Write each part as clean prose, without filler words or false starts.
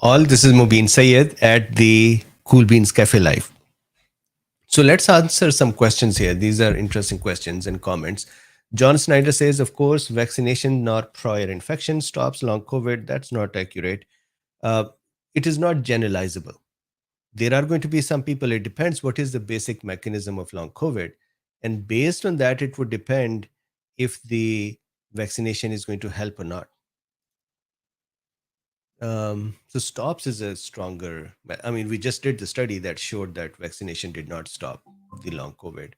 All this is Mubin Sayed at the KoolBeens Cafe Live. So let's answer some questions here. These are interesting questions and comments. John Snyder says, of course, vaccination, not prior infection, stops long COVID. That's not accurate. Uh, it is not generalizable. There are going to be some people, it depends what is the basic mechanism of long COVID. And based on that, it would depend if the vaccination is going to help or not. So stops is a stronger. I mean, we just did the study that showed that vaccination did not stop the long COVID.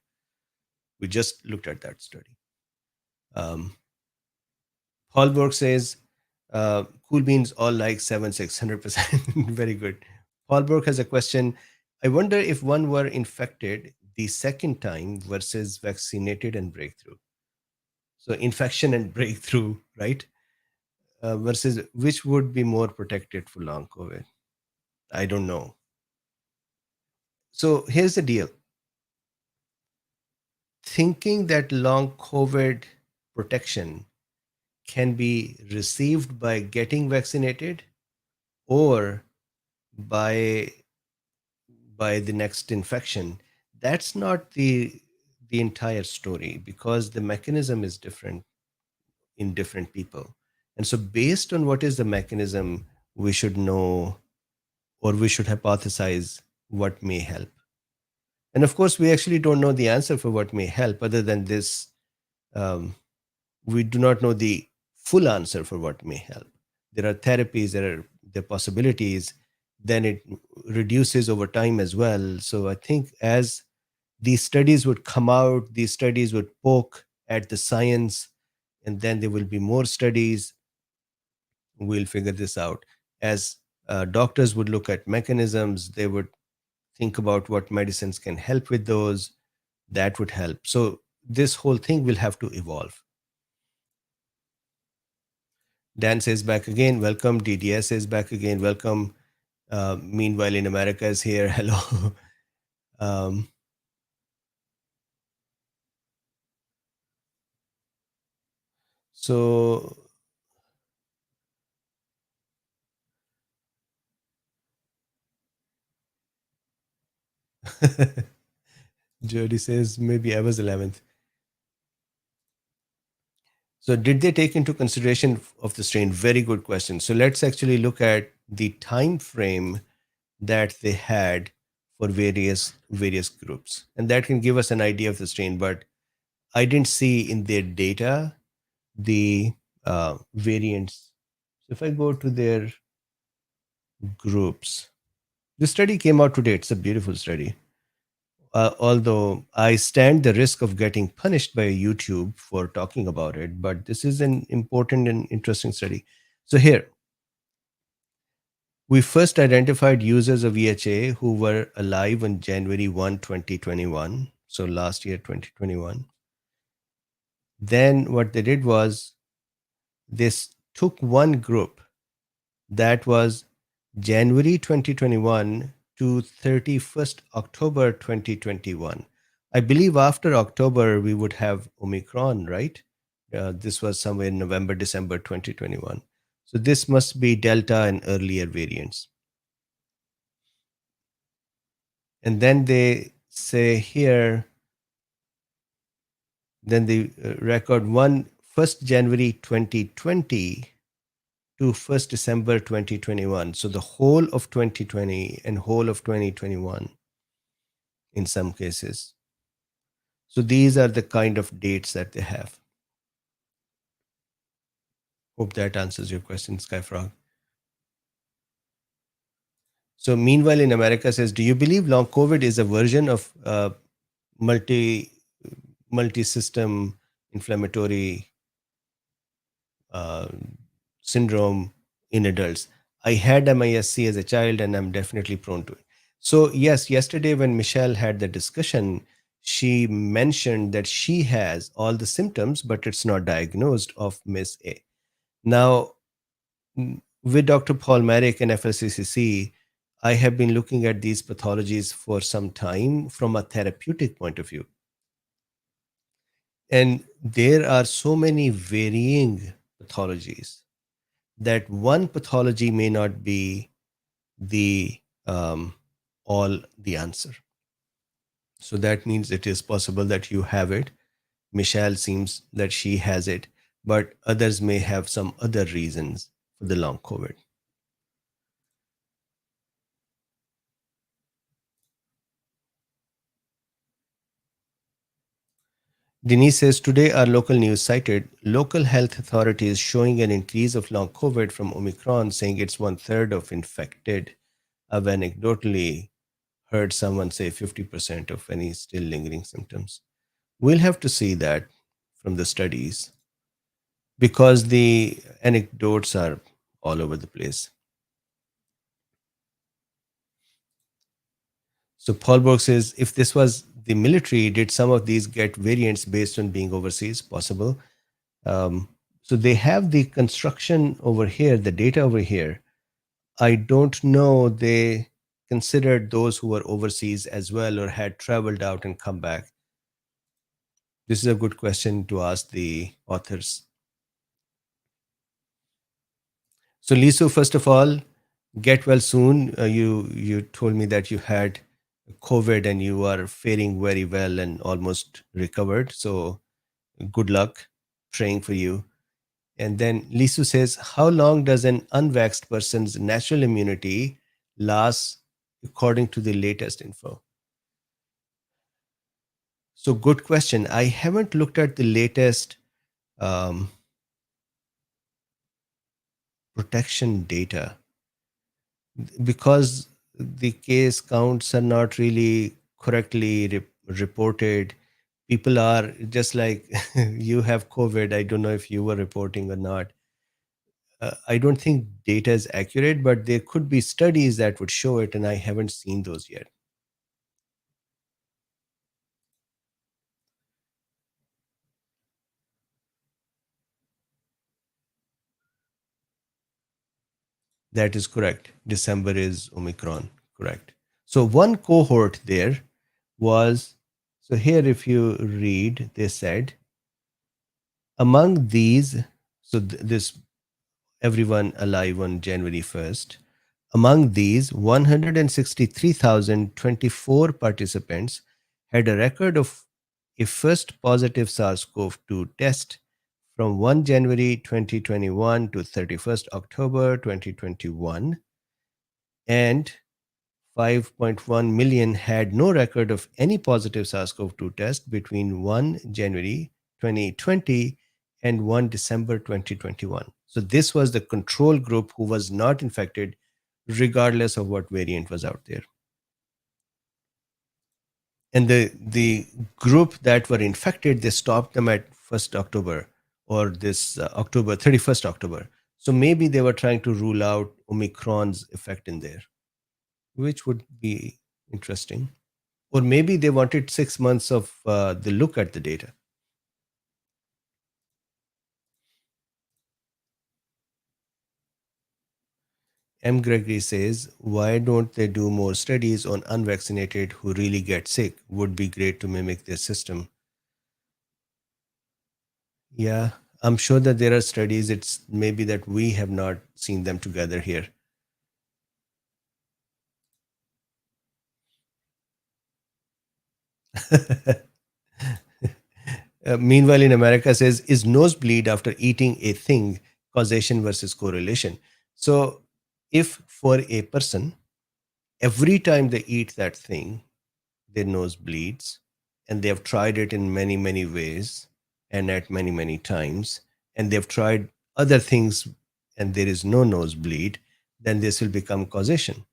We just looked at that study. Um, Paul Borg says, "Cool beans all like 7,600%." Very good. Paul Borg has a question. I wonder if one were infected the second time versus vaccinated and breakthrough. So infection and breakthrough, right? Versus which would be more protected for long COVID? I don't know. So here's the deal. Thinking that long COVID protection can be received by getting vaccinated or by the next infection, that's not the entire story, because the mechanism is different in different people. And so based on what is the mechanism, we should know, or we should hypothesize what may help. And of course, we actually don't know the answer for what may help other than this. We do not know the full answer for what may help. There are therapies, there are possibilities, then it reduces over time as well. So I think as these studies would come out, these studies would poke at the science, and then there will be more studies. We'll figure this out. As doctors would look at mechanisms, they would think about what medicines can help with those, that would help. So this whole thing will have to evolve. Dan says back again, welcome. DDS is back again, welcome. Meanwhile, in America is here. Hello. um, so, Jody says maybe I was 11th. So, did they take into consideration of the strain? Very good question. So, let's actually look at the time frame that they had for various groups, and that can give us an idea of the strain. But I didn't see in their data the variants. So, if I go to their groups, the study came out today. It's a beautiful study. Although I stand the risk of getting punished by YouTube for talking about it, but this is an important and interesting study. So here, we first identified users of EHA who were alive on January 1, 2021. So last year, 2021. Then what they did was this took one group that was January 2021 to 31st October 2021. I believe after October we would have Omicron, right? This was somewhere in November, December 2021. So this must be Delta and earlier variants. And then they say here, then they record 1st January 2020 to 1st December 2021. So the whole of 2020 and whole of 2021 in some cases. So these are the kind of dates that they have. Hope that answers your question, Skyfrog. So meanwhile, in America says, do you believe long COVID is a version of multi system inflammatory uh, syndrome in adults? I had MISC as a child, and I'm definitely prone to it. So yes, yesterday when Michelle had the discussion, she mentioned that she has all the symptoms, but it's not diagnosed of MIS A. Now, with Dr. Paul Merrick and FLCCC, I have been looking at these pathologies for some time from a therapeutic point of view. And there are so many varying pathologies that one pathology may not be the all the answer. So that means it is possible that you have it. Michelle seems that she has it, but others may have some other reasons for the long COVID. Denise says today our local news cited local health authorities showing an increase of long COVID from Omicron, saying it's one third of infected. I've anecdotally heard someone say 50% of any still lingering symptoms. We'll have to see that from the studies because the anecdotes are all over the place. So Paul Borg says, if this was the military, did some of these get variants based on being overseas? Possible. Um, so they have the construction over here, the data over here. I don't know they considered those who were overseas as well or had traveled out and come back. This is a good question to ask the authors. So Lisu, first of all, get well soon. You told me that you had COVID and you are faring very well and almost recovered. So good luck, praying for you. And then Lisu says, how long does an unvaxxed person's natural immunity last according to the latest info? So good question. I haven't looked at the latest um, protection data because the case counts are not really correctly reported. People are just like, you have COVID. I don't know if you were reporting or not. I don't think data is accurate, but there could be studies that would show it, and I haven't seen those yet. That is correct. December is Omicron, correct. So one cohort there was, so here if you read, they said, among these, so this everyone alive on January 1st, among these 163,024 participants had a record of a first positive SARS-CoV-2 test from 1 January 2021 to 31st October 2021, and 5.1 million had no record of any positive SARS-CoV-2 test between 1 January 2020 and 1 December 2021. So this was the control group who was not infected regardless of what variant was out there. And the group that were infected, they stopped them at 1st October or this October, 31st October. So maybe they were trying to rule out Omicron's effect in there, which would be interesting. Or maybe they wanted 6 months of the look at the data. M. Gregory says, why don't they do more studies on unvaccinated who really get sick? Would be great to mimic their system. Yeah, I'm sure that there are studies. It's maybe that we have not seen them together here. Meanwhile, in America, says, is nosebleed after eating a thing causation versus correlation? So, if for a person, every time they eat that thing, their nose bleeds, and they have tried it in many, many ways and at many, many times, and they've tried other things and there is no nosebleed, then this will become causation.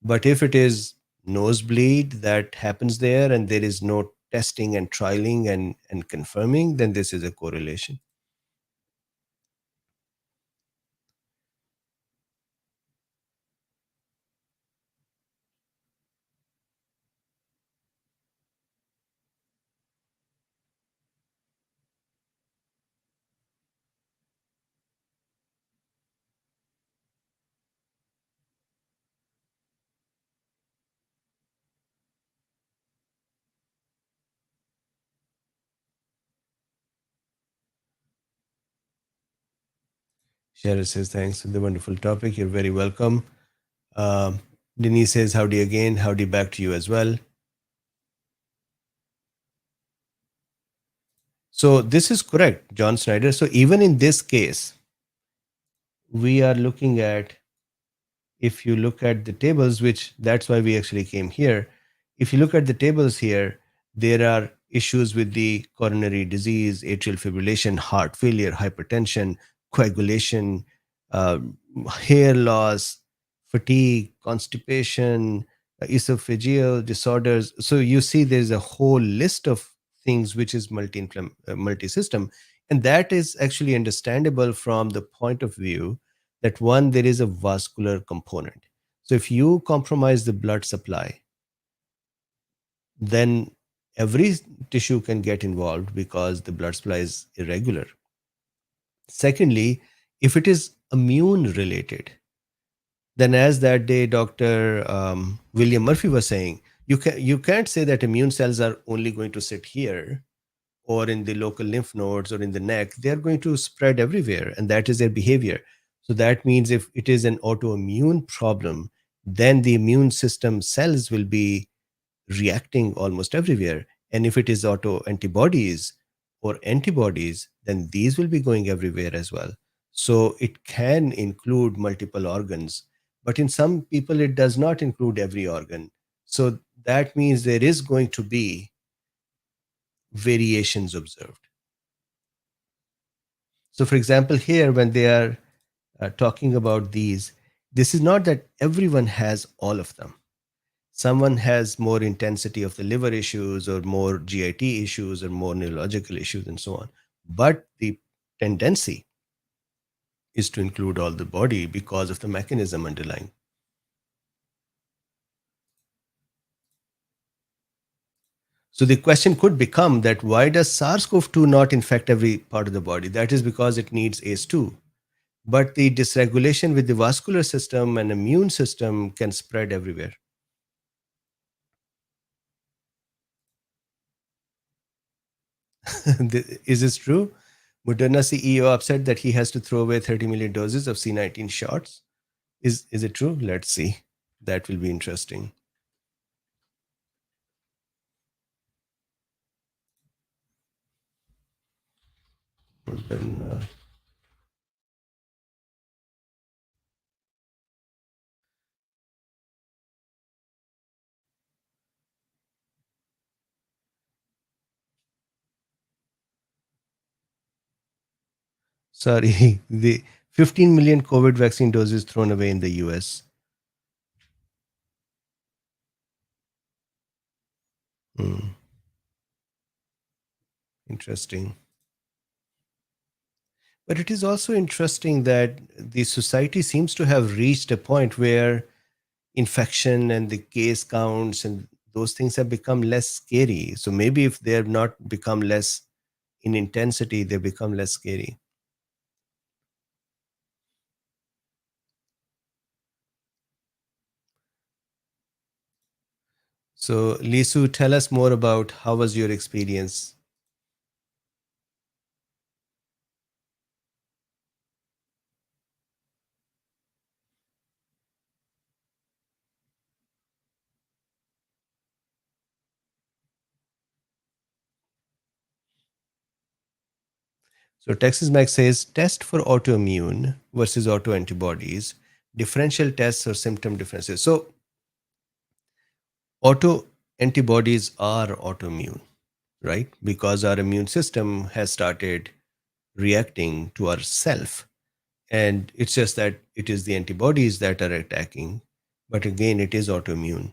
But if it is nosebleed that happens there and there is no testing and trialing and confirming, then this is a correlation. Cheryl says, thanks for the wonderful topic. You're very welcome. Um, Denise says, howdy again, howdy back to you as well. So this is correct, John Snyder. So even in this case, we are looking at, if you look at the tables, which that's why we actually came here, if you look at the tables here, there are issues with the coronary disease, atrial fibrillation, heart failure, hypertension, coagulation, uh, hair loss, fatigue, constipation, esophageal disorders. So you see there's a whole list of things which is multi-system, and that is actually understandable from the point of view that one, there is a vascular component. So if you compromise the blood supply, then every tissue can get involved because the blood supply is irregular. Secondly, if it is immune related, then as that day Dr. William Murphy was saying, you can't say that immune cells are only going to sit here or in the local lymph nodes or in the neck. They're going to spread everywhere, and that is their behavior. So that means if it is an autoimmune problem, then the immune system cells will be reacting almost everywhere. And if it is autoantibodies or antibodies, then these will be going everywhere as well. So it can include multiple organs, but in some people, it does not include every organ. So that means there is going to be variations observed. So, for example, here, when they are talking about these, this is not that everyone has all of them. Someone has more intensity of the liver issues or more GIT issues or more neurological issues and so on. But the tendency is to include all the body because of the mechanism underlying. So the question could become that why does SARS-CoV-2 not infect every part of the body? That is because it needs ACE2. But the dysregulation with the vascular system and immune system can spread everywhere. Is this true? Moderna CEO upset that he has to throw away 30 million doses of C19 shots. Is it true? Let's see. That will be interesting. Moderna. Sorry, the 15 million COVID vaccine doses thrown away in the US. Hmm, interesting. But it is also interesting that the society seems to have reached a point where infection and the case counts and those things have become less scary. So maybe if they have not become less in intensity, they become less scary. So Lisu, tell us more about how was your experience. So Texas Max says test for autoimmune versus autoantibodies, differential tests or symptom differences. So autoantibodies are autoimmune, right? Because our immune system has started reacting to ourself. And it's just that it is the antibodies that are attacking. But again, it is autoimmune.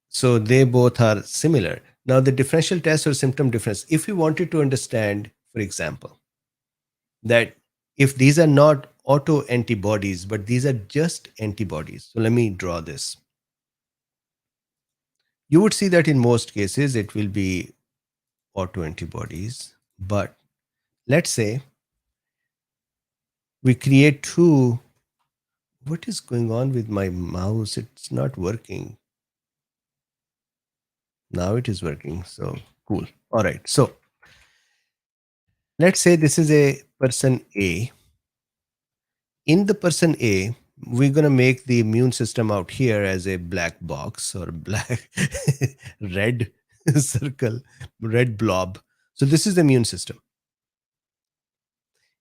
So they both are similar. Now, the differential test or symptom difference, if you wanted to understand, for example, that if these are not auto antibodies, but these are just antibodies. So let me draw this. You would see that in most cases it will be auto antibodies. But let's say we create two. What is going on with my mouse? It's not working. Now it is working. So cool. All right. So let's say this is a person A. In the person A, we're going to make the immune system out here as a black box or black red circle, red blob. So this is the immune system.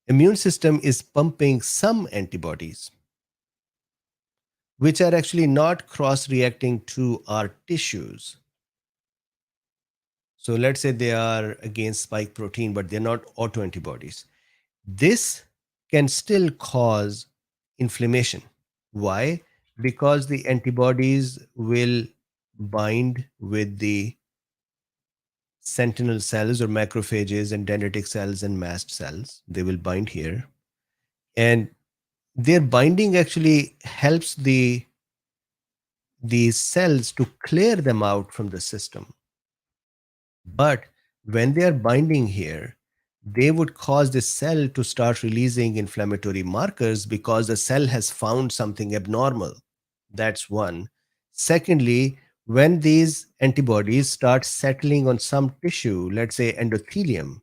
Immune system is pumping some antibodies which are actually not cross reacting to our tissues. So let's say they are against spike protein, but they're not autoantibodies. This can still cause inflammation. Why? Because the antibodies will bind with the sentinel cells or macrophages and dendritic cells and mast cells. They will bind here. And their binding actually helps these cells to clear them out from the system. But when they are binding here, they would cause the cell to start releasing inflammatory markers because the cell has found something abnormal. That's one. Secondly, when these antibodies start settling on some tissue, let's say endothelium,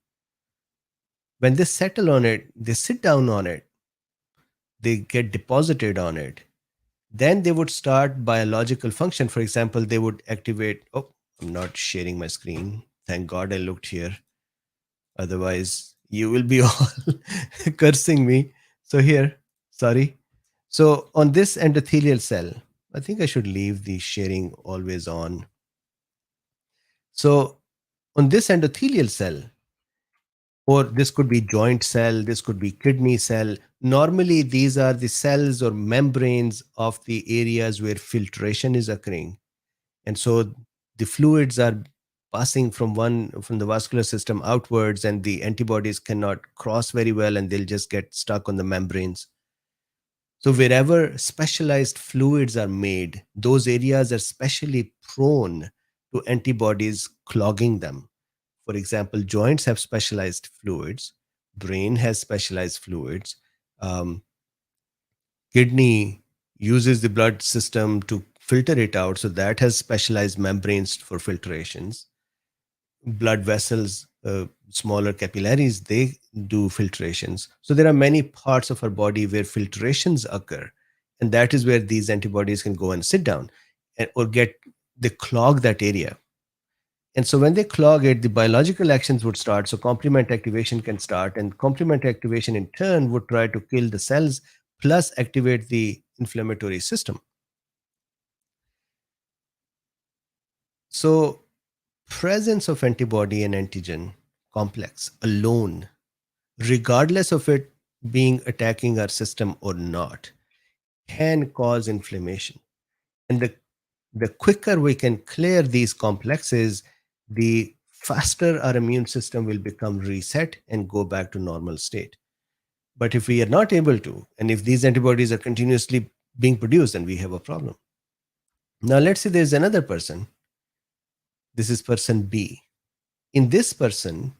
when they settle on it, they sit down on it, they get deposited on it, then they would start biological function. For example, they would activate. Oh, I'm not sharing my screen. Thank God I looked here. Otherwise, you will be all cursing me. So, here, sorry. So, on this endothelial cell, I think I should leave the sharing always on. So, on this endothelial cell, or this could be joint cell, this could be kidney cell. Normally, these are the cells or membranes of the areas where filtration is occurring. And so the fluids are passing from the vascular system outwards, and the antibodies cannot cross very well, and they'll just get stuck on the membranes. So wherever specialized fluids are made, those areas are specially prone to antibodies clogging them. For example, joints have specialized fluids, brain has specialized fluids, um, kidney uses the blood system to filter it out, so that has specialized membranes for filtrations. Blood vessels, smaller capillaries, they do filtrations. So there are many parts of our body where filtrations occur, and that is where these antibodies can go and sit down or get, they clog that area. And so when they clog it, the biological actions would start. So complement activation can start, and complement activation in turn would try to kill the cells plus activate the inflammatory system. So presence of antibody and antigen complex alone, regardless of it being attacking our system or not, can cause inflammation. And the quicker we can clear these complexes, the faster our immune system will become reset and go back to normal state. But if we are not able to, and if these antibodies are continuously being produced, then we have a problem. Now, let's say there's another person. This is person B. In this person,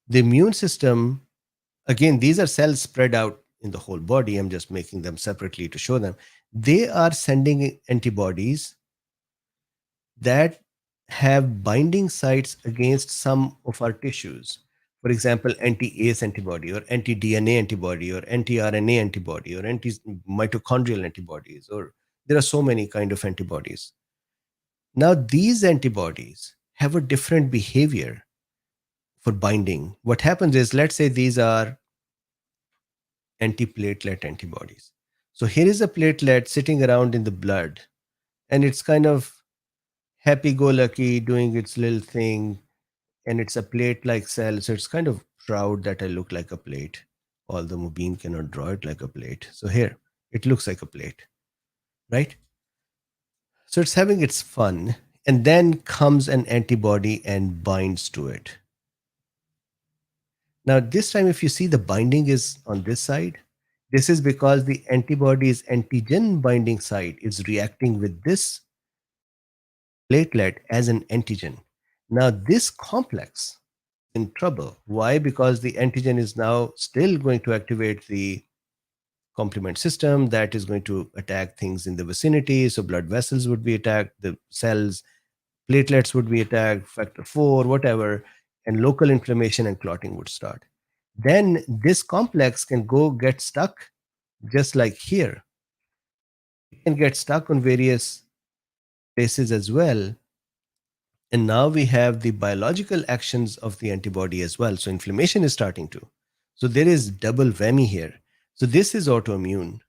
the immune system, again, these are cells spread out in the whole body. I'm just making them separately to show them. They are sending antibodies that have binding sites against some of our tissues. For example, anti-ACE antibody or anti-DNA antibody or anti-RNA antibody or anti-mitochondrial antibodies, or there are so many kind of antibodies. Now, these antibodies have a different behavior for binding. What happens is, let's say these are antiplatelet antibodies. So here is a platelet sitting around in the blood, and it's kind of happy-go-lucky doing its little thing, and it's a plate-like cell. So it's kind of proud that I look like a plate, although Mubin cannot draw it like a plate. So here, it looks like a plate, right? So it's having its fun, and then comes an antibody and binds to it. Now, this time, if you see the binding is on this side, this is because the antibody's antigen binding site is reacting with this platelet as an antigen. Now, this complex in trouble. Why? Because the antigen is now still going to activate the complement system that is going to attack things in the vicinity. So blood vessels would be attacked, the cells, platelets would be attacked, factor 4, whatever, and local inflammation and clotting would start. Then this complex can go get stuck just like here. can get stuck on various places as well. And now we have the biological actions of the antibody as well. So inflammation is starting to. So there is double whammy here. So this is autoimmune.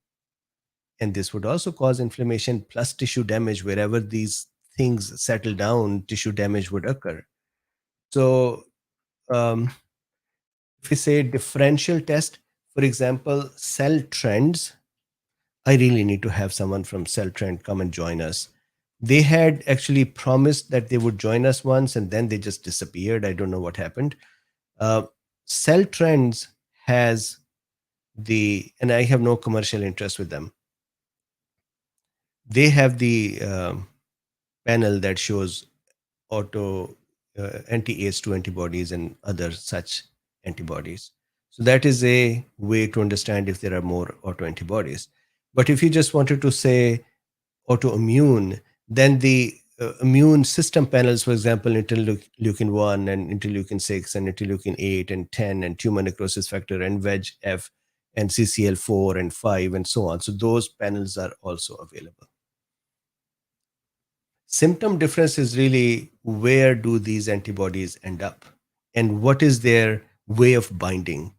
And this would also cause inflammation plus tissue damage. Wherever these things settle down, tissue damage would occur. So um, if we say differential test, for example, cell trends, I really need to have someone from Cell Trend come and join us. They had actually promised that they would join us once and then they just disappeared. I don't know what happened. Uh, Cell Trends has and I have no commercial interest with them. They have the panel that shows auto anti-ACE2 antibodies and other such antibodies. So that is a way to understand if there are more autoantibodies. But if you just wanted to say autoimmune, then the immune system panels, for example, interleukin 1 and interleukin 6 and interleukin 8 and 10 and tumor necrosis factor and VEGF and CCL4 and 5 and so on. So those panels are also available. Symptom difference is really where do these antibodies end up and what is their way of binding.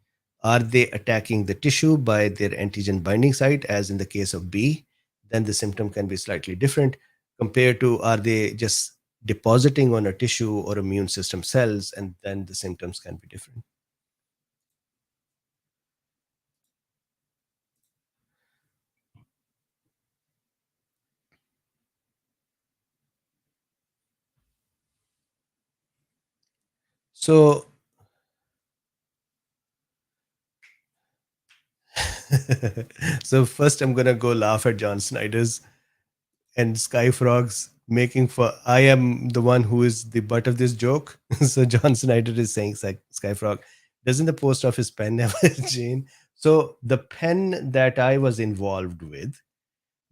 Are they attacking the tissue by their antigen binding site, as in the case of B? Then the symptom can be slightly different compared to are they just depositing on a tissue or immune system cells, and then the symptoms can be different. So, so first I'm gonna go laugh at John Snyder's and Sky Frogs making for. I am the one who is the butt of this joke. So John Snyder is saying Sky Frog, doesn't the post office pen have a chain? So the pen that I was involved with,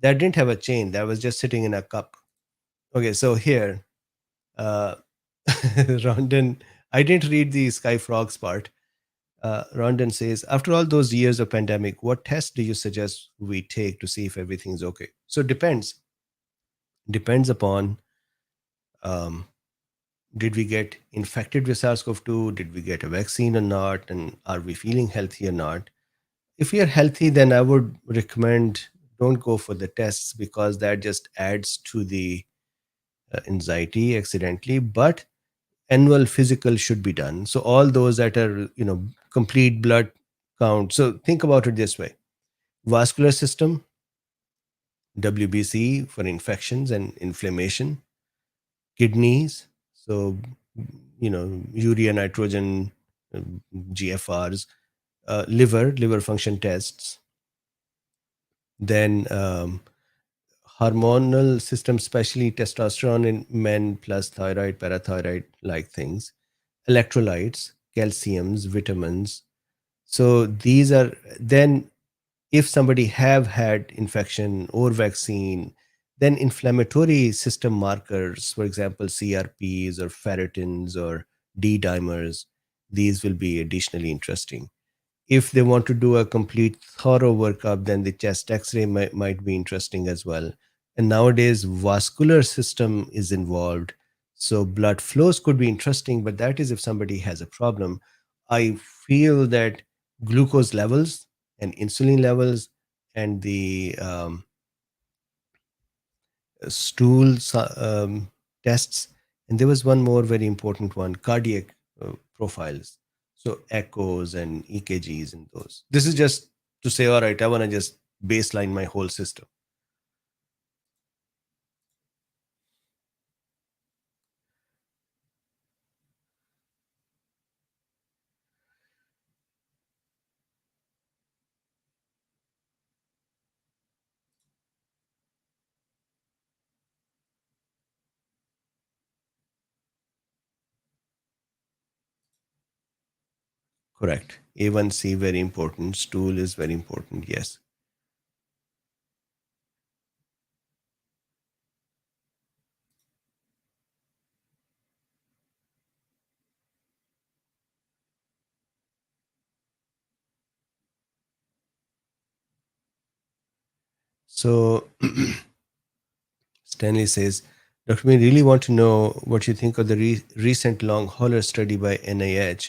that didn't have a chain. That was just sitting in a cup. Okay, so here, uh, Rondon, I didn't read the Sky Frogs part. Rondon says, after all those years of pandemic, what tests do you suggest we take to see if everything's okay? So it depends upon, um, did we get infected with SARS-CoV-2? Did we get a vaccine or not? And are we feeling healthy or not? If you're healthy, then I would recommend don't go for the tests because that just adds to the anxiety accidentally. But annual physical should be done. So all those that are, complete blood count. So think about it this way: vascular system, WBC for infections and inflammation, kidneys, so urea nitrogen, GFRs, liver function tests, then hormonal system, especially testosterone in men plus thyroid, parathyroid like things, electrolytes, calciums, vitamins. So these are then, if somebody have had infection or vaccine, then inflammatory system markers, for example, CRPs or ferritins or D dimers, these will be additionally interesting. If they want to do a complete thorough workup, then the chest x-ray might be interesting as well. And nowadays vascular system is involved, so blood flows could be interesting, but that is if somebody has a problem. I feel that glucose levels and insulin levels and the stool tests, and there was one more very important one, cardiac profiles, so echoes and EKGs and those. This is just to say, all right, I want to just baseline my whole system. Correct. A1C very important, stool is very important, yes. So Stanley says, Dr. We really want to know what you think of the recent long hauler study by NIH.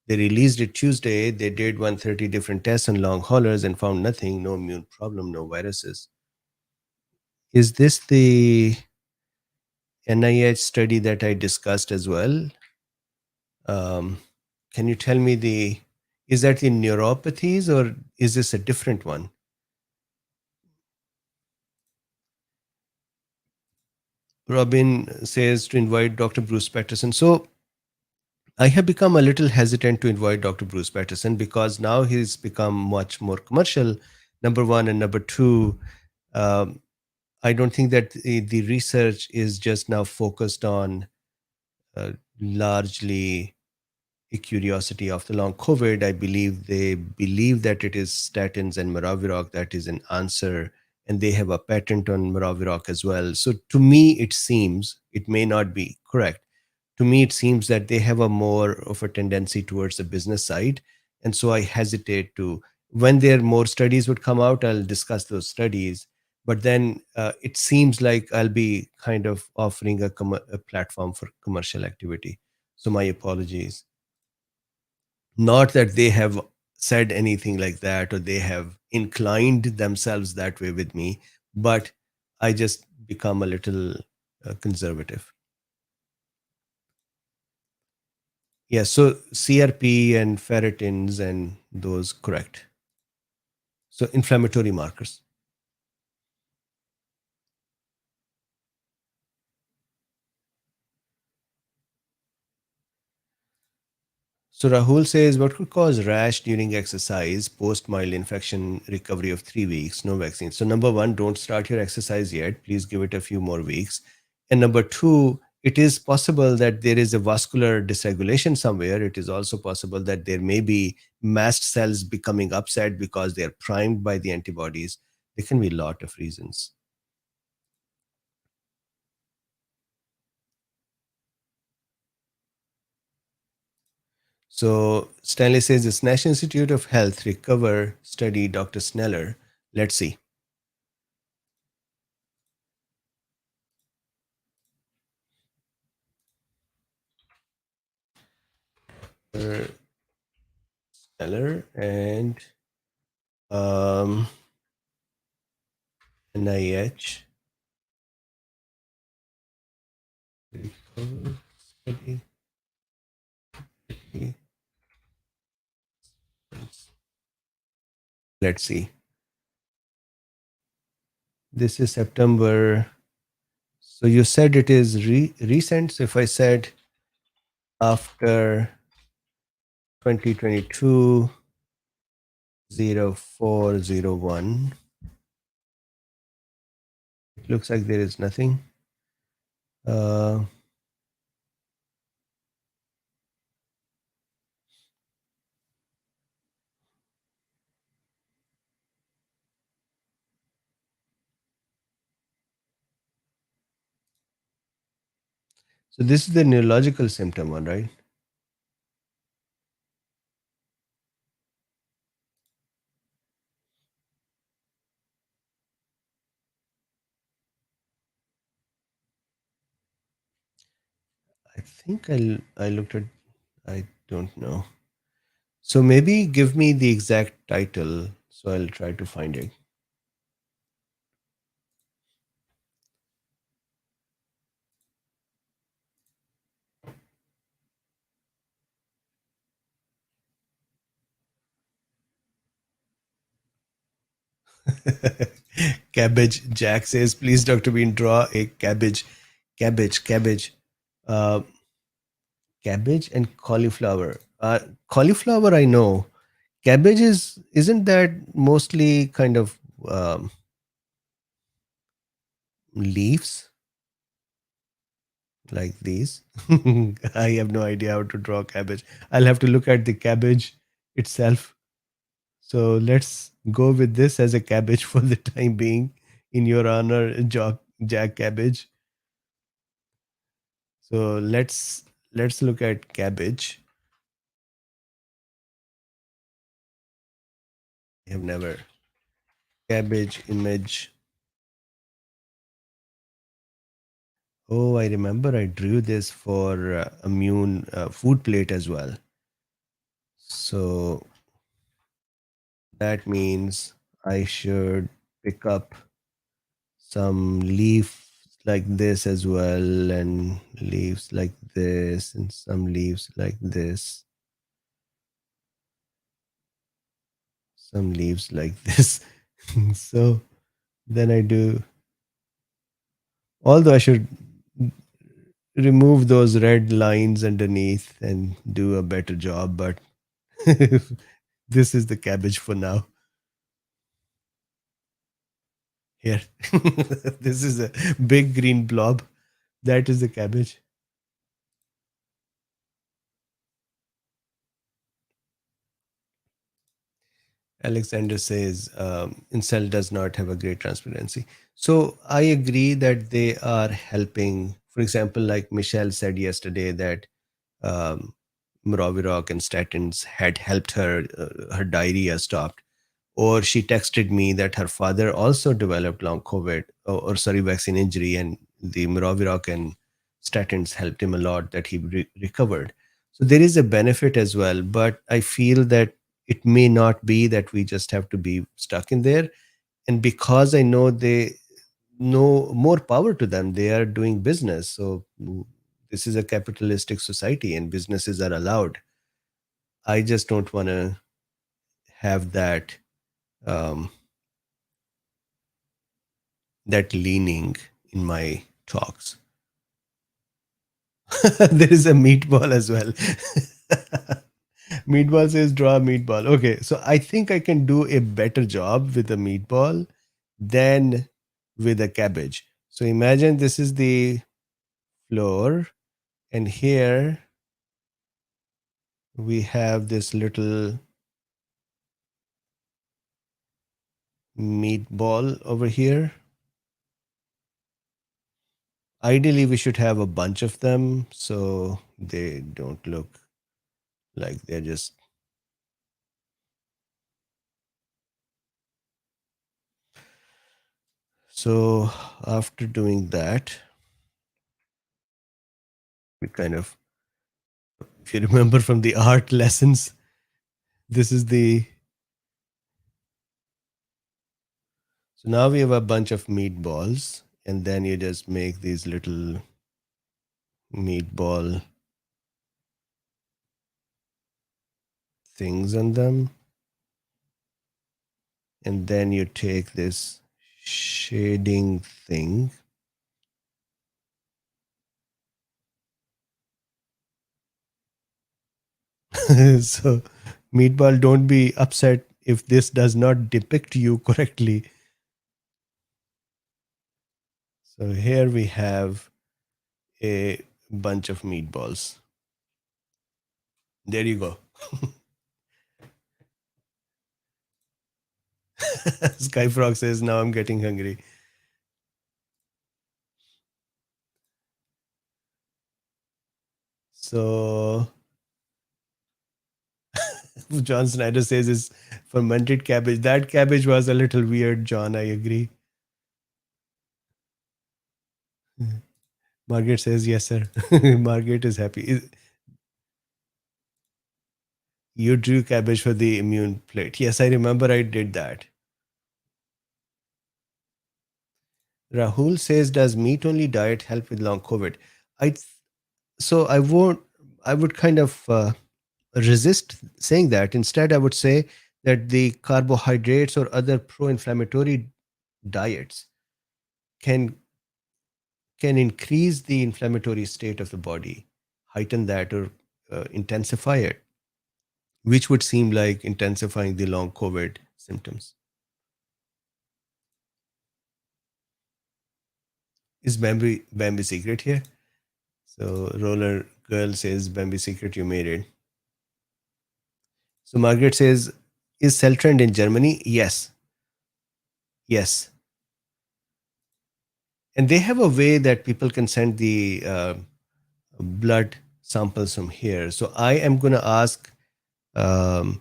They released it Tuesday. They did 130 different tests on long haulers and found nothing, no immune problem, no viruses. Is this the NIH study that I discussed as well? Um, can you tell me is that the neuropathies or is this a different one? Robin says to invite Dr. Bruce Patterson. So I have become a little hesitant to invite Dr. Bruce Patterson because now he's become much more commercial, number one. And number two, um, I don't think that the research is just now focused on largely a curiosity of the long COVID. I believe they believe that it is statins and Maraviroc that is an answer, and they have a patent on Maraviroc as well. So to me, it seems, it may not be correct, to me it seems that they have a more of a tendency towards the business side. And so I hesitate to, when there more studies would come out, I'll discuss those studies. But then it seems like I'll be kind of offering a platform for commercial activity. So my apologies. Not that they have said anything like that or they have inclined themselves that way with me, but I just become a little conservative. Yeah, so CRP and ferritins and those, correct. So inflammatory markers. So Rahul says, what could cause rash during exercise, post mild infection, recovery of 3 weeks, no vaccine? So number one, don't start your exercise yet. Please give it a few more weeks. And number two, it is possible that there is a vascular dysregulation somewhere. It is also possible that there may be mast cells becoming upset because they are primed by the antibodies. There can be a lot of reasons. So Stanley says this National Institute of Health Recover study, Dr. Sneller. Let's see. Sneller and NIH Recover study. Let's see. This is September. So you said it is recent. So if I said after 2022 0401, it looks like there is nothing. Uh, so this is the neurological symptom one, right? I think I looked at, I don't know. So maybe give me the exact title so I'll try to find it. Cabbage. Jack says, please, Dr. Bean, draw a cabbage. Cabbage. Uh, cabbage and cauliflower. Cauliflower, I know. Cabbage isn't that mostly kind of leaves like these? I have no idea how to draw cabbage. I'll have to look at the cabbage itself. So let's go with this as a cabbage for the time being, in your honor, Jack Cabbage. So let's look at cabbage. I have never cabbage image. Oh, I remember I drew this for immune food plate as well. So that means I should pick up some leaf like this as well, and leaves like this, and some leaves like this, some leaves like this. So then I do, although I should remove those red lines underneath and do a better job, but this is the cabbage for now. Here. This is a big green blob. That is the cabbage. Alexander says Incel does not have a great transparency. So I agree that they are helping. For example, like Michelle said yesterday, that um, Morovirok and statins had helped her. Her diarrhea stopped. Or she texted me that her father also developed long COVID, or sorry, vaccine injury, and the Morovirok and statins helped him a lot, that he recovered. So there is a benefit as well, but I feel that it may not be that we just have to be stuck in there. And because I know they know, more power to them, they are doing business. So this is a capitalistic society and businesses are allowed. I just don't want to have um, that leaning in my talks. There is a meatball as well. Meatball says draw a meatball. Okay, so I think I can do a better job with a meatball than with a cabbage. So imagine this is the floor, and here we have this little meatball over here. Ideally, we should have a bunch of them so they don't look like they're just. So after doing that, we kind of, if you remember from the art lessons, this is the, so now we have a bunch of meatballs, and then you just make these little meatball things on them, and then you take this shading thing. So meatball, don't be upset if this does not depict you correctly. So here we have a bunch of meatballs. There you go. Skyfrog says, now I'm getting hungry. So John Snyder says is fermented cabbage. That cabbage was a little weird, John. I agree. Margaret says, yes, sir. Margaret is happy. You drew cabbage for the immune plate. Yes, I remember I did that. Rahul says, does meat only diet help with long COVID? I so I won't. I would kind of resist saying that. Instead, I would say that the carbohydrates or other pro-inflammatory diets can increase the inflammatory state of the body, heighten that, or intensify it, which would seem like intensifying the long COVID symptoms. Is Bambi secret here? So Roller Girl says, Bambi secret, you made it. So Margaret says, is Celtrand in Germany? Yes. Yes. And they have a way that people can send the blood samples from here. So I am going to ask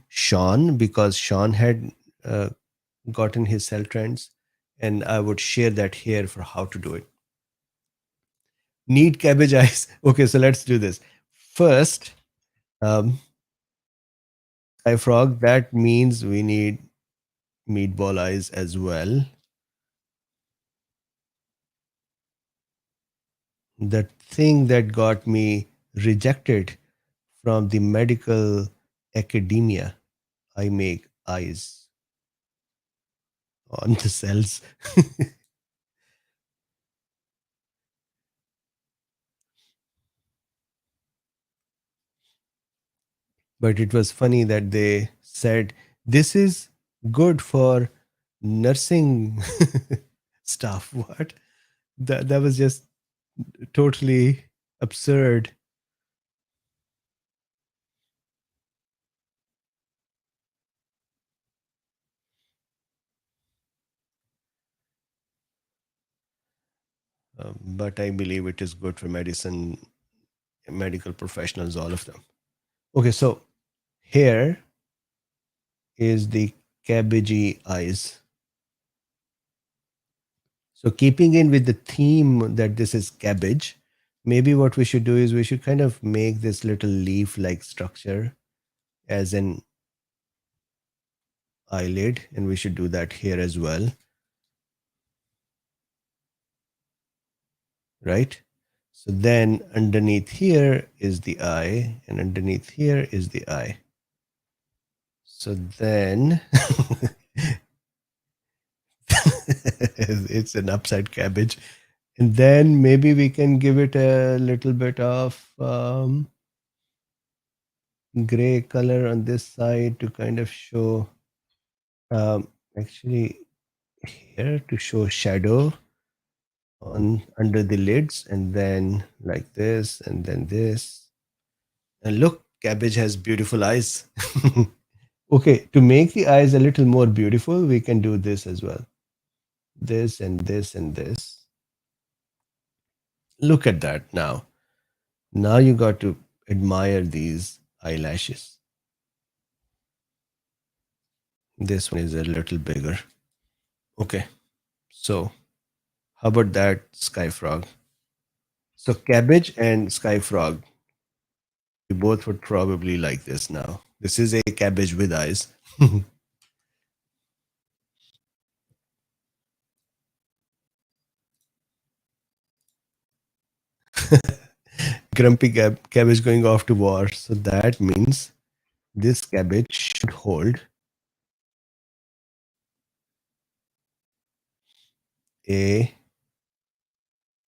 Sean, because Sean had gotten his cell trends, and I would share that here for how to do it. Need cabbage eyes. Okay, so let's do this. First, um, sky frog, that means we need meatball eyes as well. The thing that got me rejected from the medical academia, I make eyes on the cells. But it was funny that they said this is good for nursing staff. What? That was just totally absurd. But I believe it is good for medicine, medical professionals, all of them. Okay, so here is the cabbagey eyes. So keeping in with the theme that this is cabbage, maybe what we should do is we should kind of make this little leaf-like structure as an eyelid, and we should do that here as well, right? So then underneath here is the eye, and underneath here is the eye. So then it's an upside cabbage. And then maybe we can give it a little bit of gray color on this side to kind of show, actually here to show shadow on under the lids, and then like this, and then this. And look, cabbage has beautiful eyes. Okay, to make the eyes a little more beautiful, we can do this as well. This and this and this. Look at that now. Now you got to admire these eyelashes. This one is a little bigger. Okay, so how about that, sky frog? So cabbage and sky frog, we both would probably like this now. This is a cabbage with eyes. Grumpy cabbage going off to war. So that means this cabbage should hold a,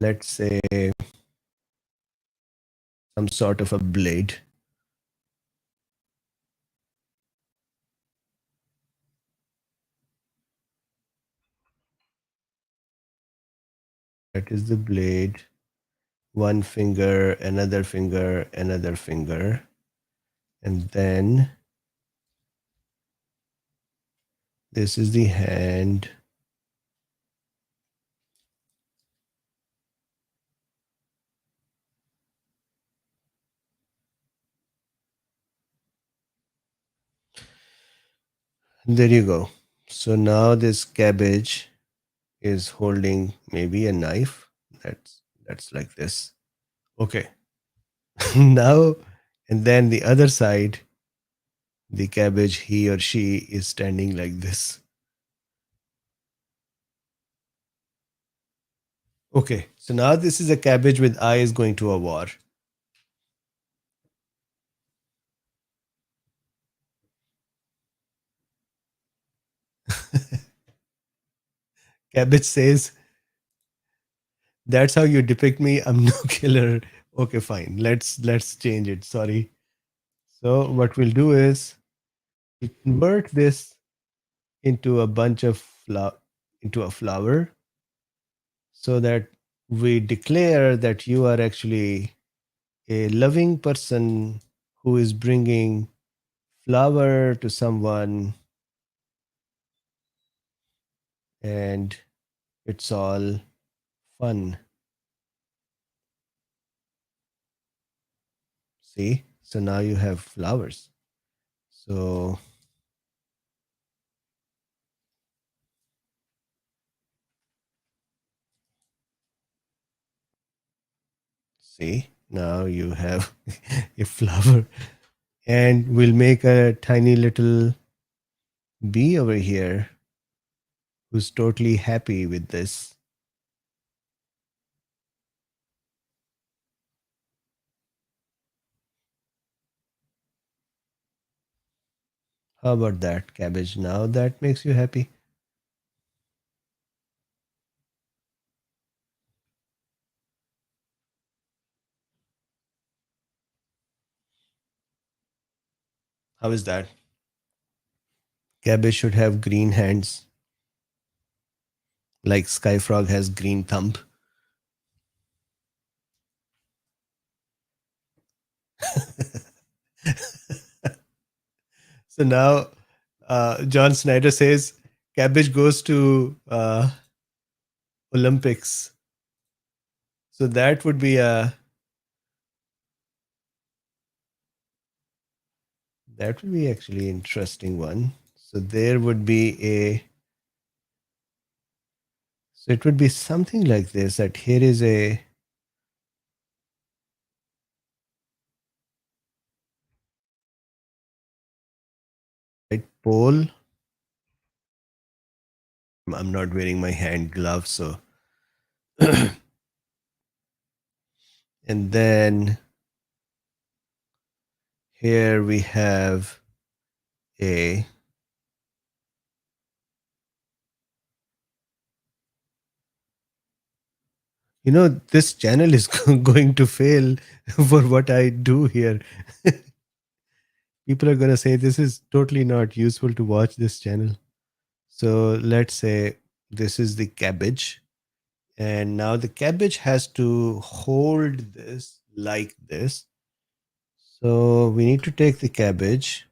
let's say, some sort of a blade. That is the blade. One finger, another finger, another finger. And then this is the hand. There you go. So now this cabbage is holding maybe a knife. That's like this. Okay. Now, and then the other side, the cabbage, he or she is standing like this. Okay. So now this is a cabbage with eyes going to a war. Cabbage says, "That's how you depict me. I'm no killer." Okay, fine. Let's change it. Sorry. So what we'll do is we convert this into a bunch of into a flower, so that we declare that you are actually a loving person who is bringing flower to someone, and it's all fun. See? So now you have flowers. So See, now you have a flower, and we'll make a tiny little bee over here who's totally happy with this. How about that, cabbage? Now that makes you happy. How is that? Cabbage should have green hands, like Skyfrog has green thumb. So now, John Snyder says cabbage goes to Olympics. So that would be actually interesting one. So there would be a so it would be something like this, that here is a right pole. I'm not wearing my hand gloves, so and then here we have a this channel is going to fail for what I do here. People are going to say this is totally not useful to watch this channel. So let's say this is the cabbage, and now the cabbage has to hold this like this. So we need to take the cabbage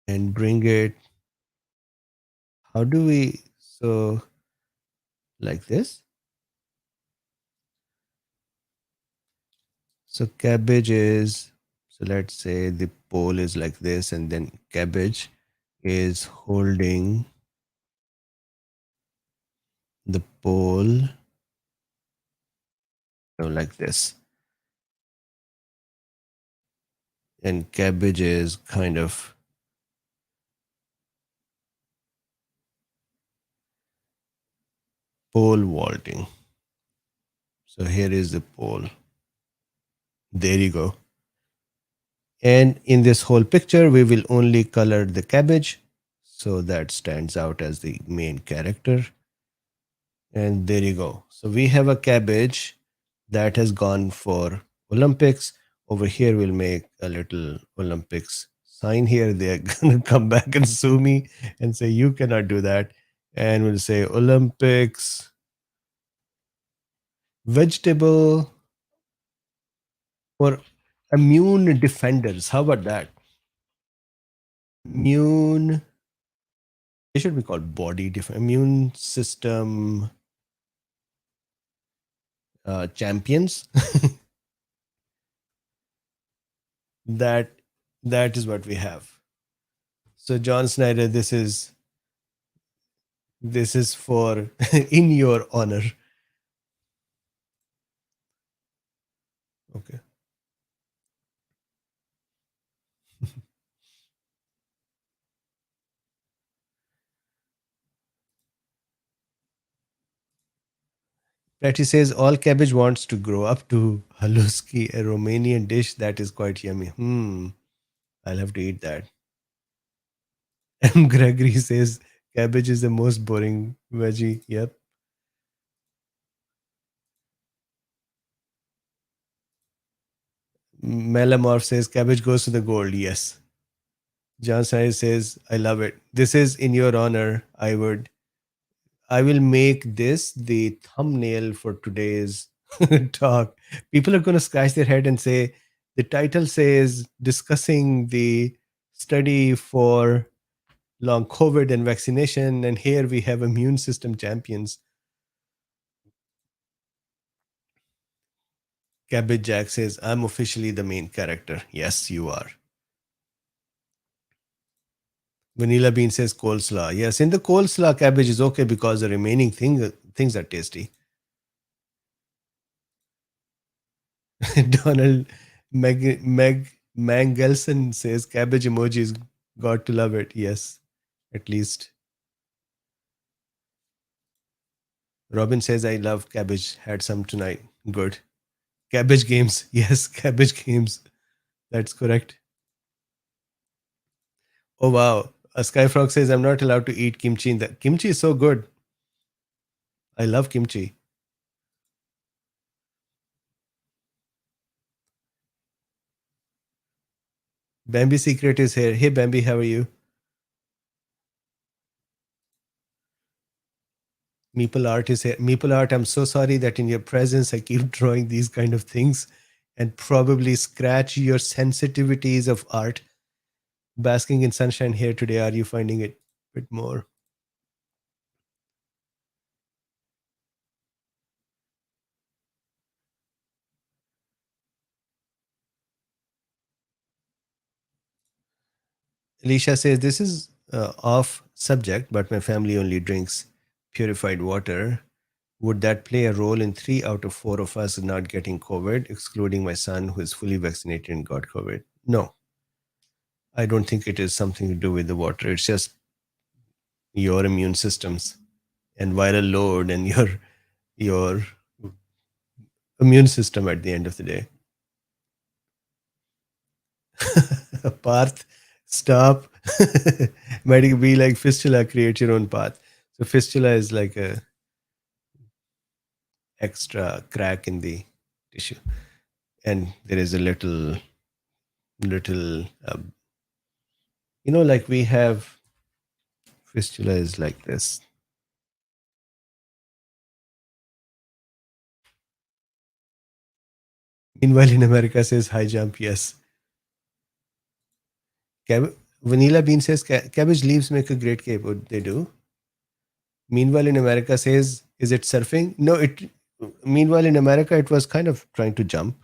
and bring it. How do we? So like this. So cabbage is, so let's say the pole is like this, and then cabbage is holding the pole like this, and cabbage is kind of pole vaulting. So here is the pole. There you go. And in this whole picture, we will only color the cabbage. So that stands out as the main character. And there you go. So we have a cabbage that has gone for Olympics. Over here, we'll make a little Olympics sign here. They're going to come back and sue me and say, you cannot do that. And we'll say Olympics, vegetable for immune defenders. How about that? Immune, it should be called immune system champions. that that is what we have. So John Snyder, this is for in your honor. Okay. Patty says all cabbage wants to grow up to haluski, a Romanian dish that is quite yummy. I'll have to eat that. M. Gregory says cabbage is the most boring veggie. Yep. Melamorph says cabbage goes to the gold. Yes. John Snyder says, I love it. This is in your honor. I will make this the thumbnail for today's talk. People are going to scratch their head and say, the title says discussing the study for long COVID and vaccination. And here we have immune system champions. Cabbage Jack says, I'm officially the main character. Yes, you are. Vanilla Bean says coleslaw. Yes, in the coleslaw, cabbage is okay because the remaining things are tasty. Donald Mangelson says cabbage emojis. Got to love it. Yes, at least. Robin says I love cabbage. Had some tonight. Good. Cabbage games. Yes, cabbage games. That's correct. Oh wow. A Skyfrog says I'm not allowed to eat kimchi. In the kimchi is so good. I love kimchi. Bambi Secret is here. Hey Bambi, how are you? Meeple Art is here. Meeple Art, I'm so sorry that in your presence I keep drawing these kind of things and probably scratch your sensitivities of art. Basking in sunshine here today. Are you finding it a bit more? Alicia says this is off subject, but my family only drinks purified water. Would that play a role in 3 out of 4 of us not getting COVID, excluding my son who is fully vaccinated and got COVID? No, I don't think it is something to do with the water. It's just your immune systems and viral load and your immune system at the end of the day. Path, stop. Might be like fistula, create your own path. So fistula is like a extra crack in the tissue, and there is a little like we have fistula is like this. Meanwhile, in America says high jump. Yes. Vanilla Bean says cabbage leaves make a great cape. What they do. Meanwhile, in America says, is it surfing? No, it. Meanwhile, in America, it was kind of trying to jump.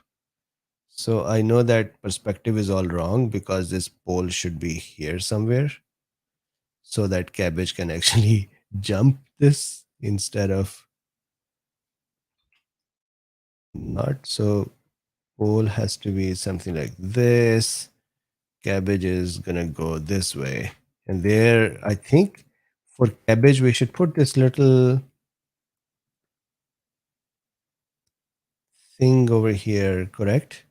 So I know that perspective is all wrong because this pole should be here somewhere, so that cabbage can actually jump this instead of not. So pole has to be something like this. Cabbage is gonna go this way, and there I think for cabbage we should put this little thing over here, correct?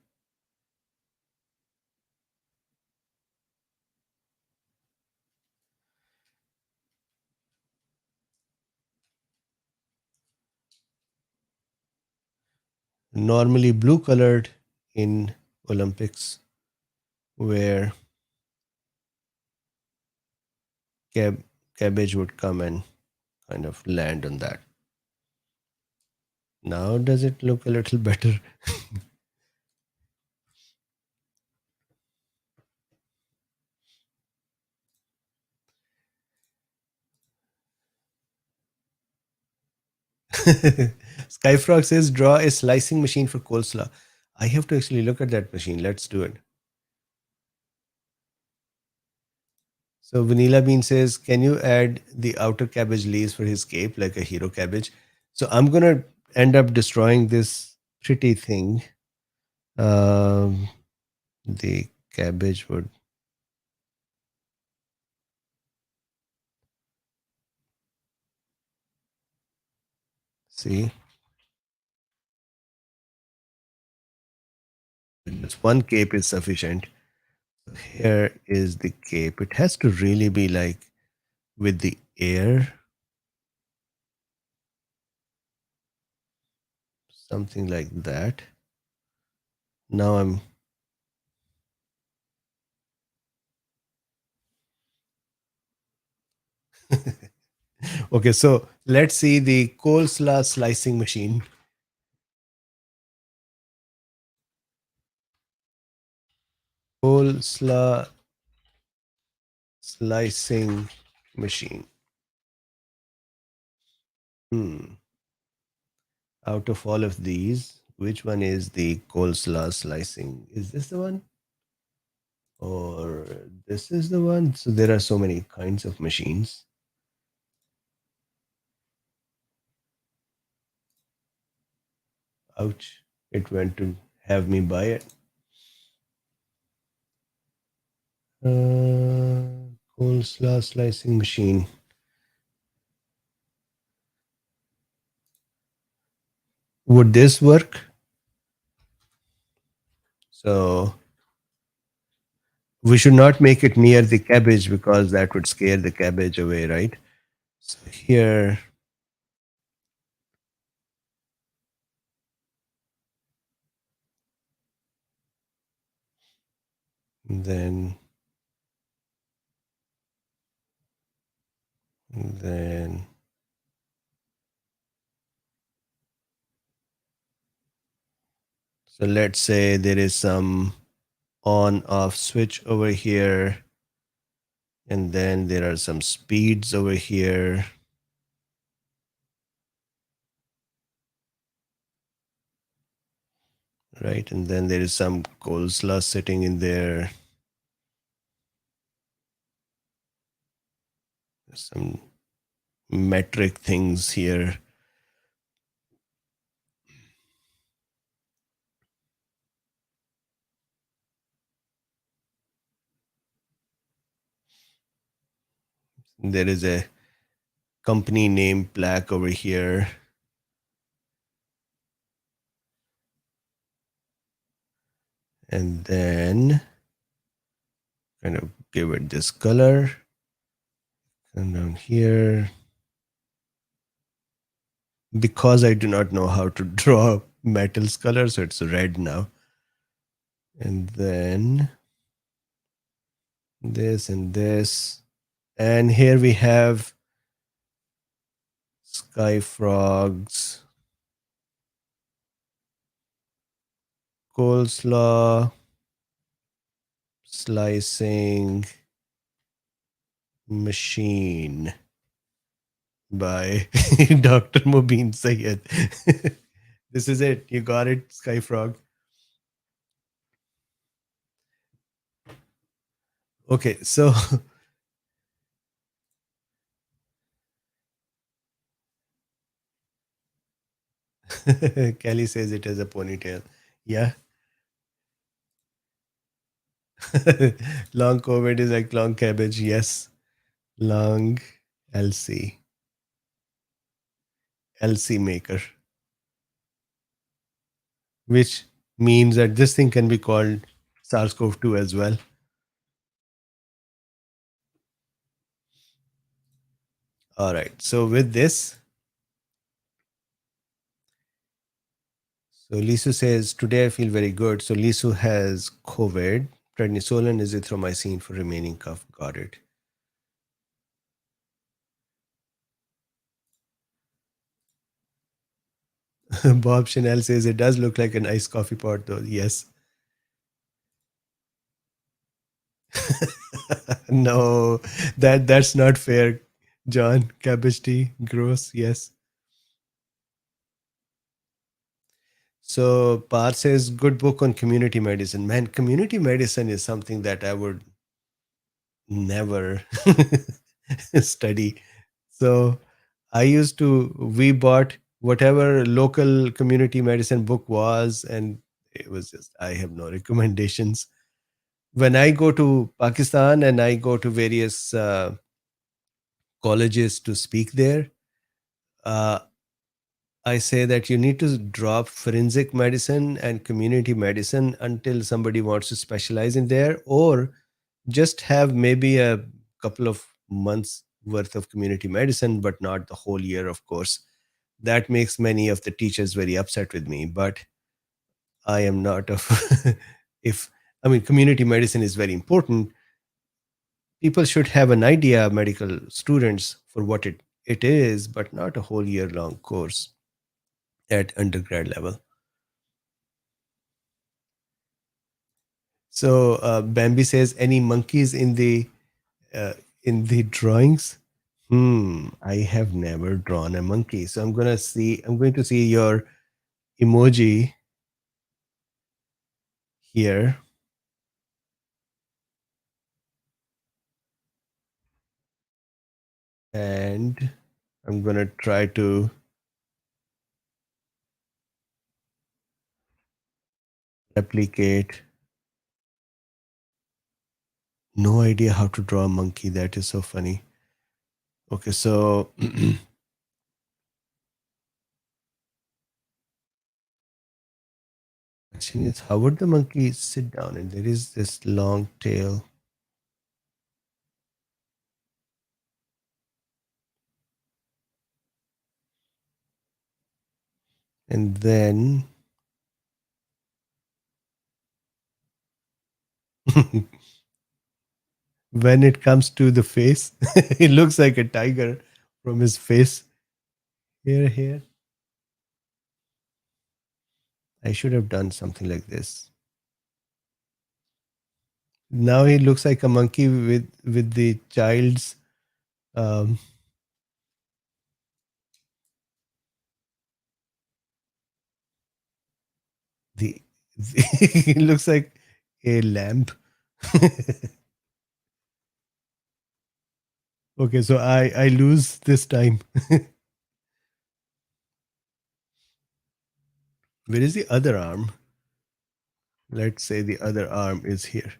Normally blue colored in Olympics, where cabbage would come and kind of land on that. Now does it look a little better? Skyfrog says draw a slicing machine for coleslaw. I have to actually look at that machine. Let's do it. So Vanilla Bean says, can you add the outer cabbage leaves for his cape like a hero cabbage? So I'm gonna end up destroying this pretty thing. Um, the cabbage would see. Just one cape is sufficient. Here is the cape. It has to really be like with the air, something like that. Now I'm okay. So let's see the coleslaw slicing machine. Coleslaw slicing machine. Hmm. Out of all of these, which one is the coleslaw slicing? Is this the one? Or this is the one? So there are so many kinds of machines. Ouch. It went to have me buy it. Coleslaw slicing machine. Would this work? So we should not make it near the cabbage because that would scare the cabbage away, right? So here, then, then, so let's say there is some on off switch over here, and then there are some speeds over here, right? And then there is some coleslaw sitting in there, some metric things here. There is a company name plaque over here. And then kind of give it this color. And down here, because I do not know how to draw metals color, so it's red now. And then this and this. And here we have sky frogs, coleslaw, slicing machine by Dr. Mubin Sayed. This is it. You got it, Sky Frog. Okay, so Kelly says it has a ponytail. Yeah. Long COVID is like long cabbage. Yes. Long LC. LC maker. Which means that this thing can be called SARS-CoV-2 as well. All right. So with this, so Lisu says, today I feel very good. So Lisu has COVID, prednisolone, azithromycin for remaining cough. Got it. Bob Chanel says it does look like an iced coffee pot, though. Yes. No, that's not fair, John. Cabbage tea, gross. Yes. So Par says good book on community medicine. Man, community medicine is something that I would never study. So I used to, we bought whatever local community medicine book was, and it was just, I have no recommendations. When I go to Pakistan and I go to various colleges to speak there, uh, I say that you need to drop forensic medicine and community medicine until somebody wants to specialize in there, or just have maybe a couple of months worth of community medicine, but not the whole year, of course. That makes many of the teachers very upset with me, but I am not of, if, I mean, community medicine is very important. People should have an idea, medical students, for what it is, but not a whole year long course at undergrad level. So Bambi says, any monkeys uh, in the drawings? I have never drawn a monkey. So I'm going to see your emoji here. And I'm going to try to replicate. No idea how to draw a monkey. That is so funny. Okay, so question is, how would the monkey sit down? And there is this long tail. And then when it comes to the face, it looks like a tiger from his face. Here. I should have done something like this. Now he looks like a monkey with the child's um, the, he looks like a lamb. Okay, so I lose this time. Where is the other arm? Let's say the other arm is here.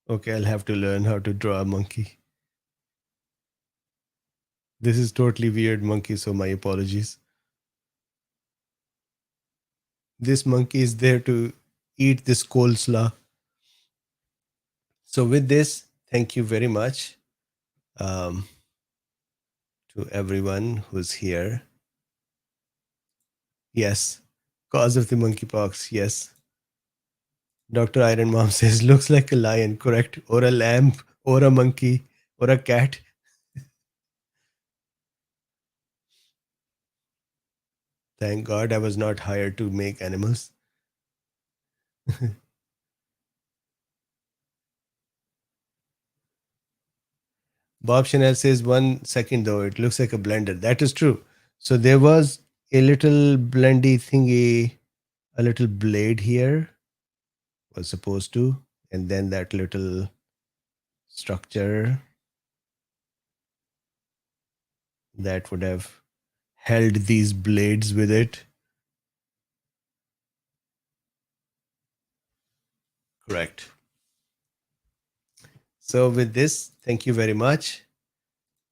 Okay, I'll have to learn how to draw a monkey. This is totally weird monkey, so my apologies. This monkey is there to eat this coleslaw. So with this, thank you very much um, to everyone who's here. Yes, cause of the monkeypox. Yes. Dr. Iron Mom says, looks like a lion, correct? Or a lamb, or a monkey, or a cat. Thank God I was not hired to make animals. Bob Chanel says, 1 second though, it looks like a blender. That is true. So there was a little blendy thingy, a little blade here was supposed to, and then that little structure that would have held these blades with it. Correct. So with this, thank you very much.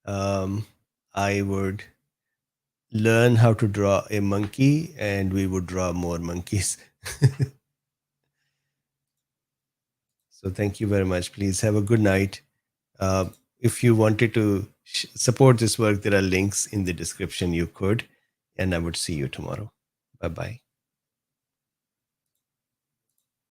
I would learn how to draw a monkey and we would draw more monkeys. So thank you very much. Please have a good night. Uh, if you wanted to support this work, there are links in the description you could. And I would see you tomorrow. Bye bye.